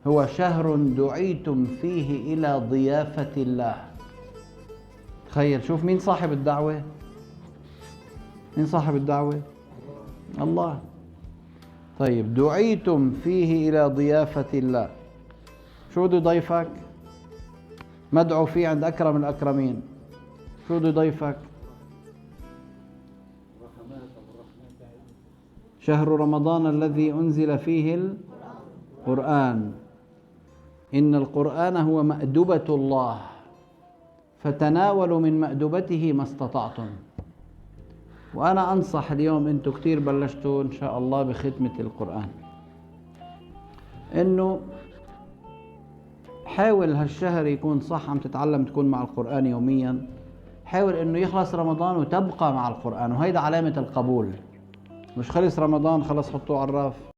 هو شهر دعيتم فيه إلى ضيافة الله. تخيل، شوف مين صاحب الدعوة؟ مين صاحب الدعوة؟ الله. طيب، دعيتم فيه إلى ضيافة الله، شو بده يضيفك؟ مدعو فيه عند أكرم الأكرمين، شو بده يضيفك؟ شهر رمضان الذي أنزل فيه القرآن، إن القرآن هو مأدبة الله، فتناولوا من مأدبته ما استطعتم. وأنا أنصح اليوم، أنتم كتير بلشتوا إن شاء الله بختمة القرآن، إنه حاول هالشهر يكون صح، عم تتعلم تكون مع القرآن يوميا. حاول إنه يخلص رمضان وتبقى مع القرآن، وهيدا علامة القبول. مش خلص رمضان خلص حطوه على الرف.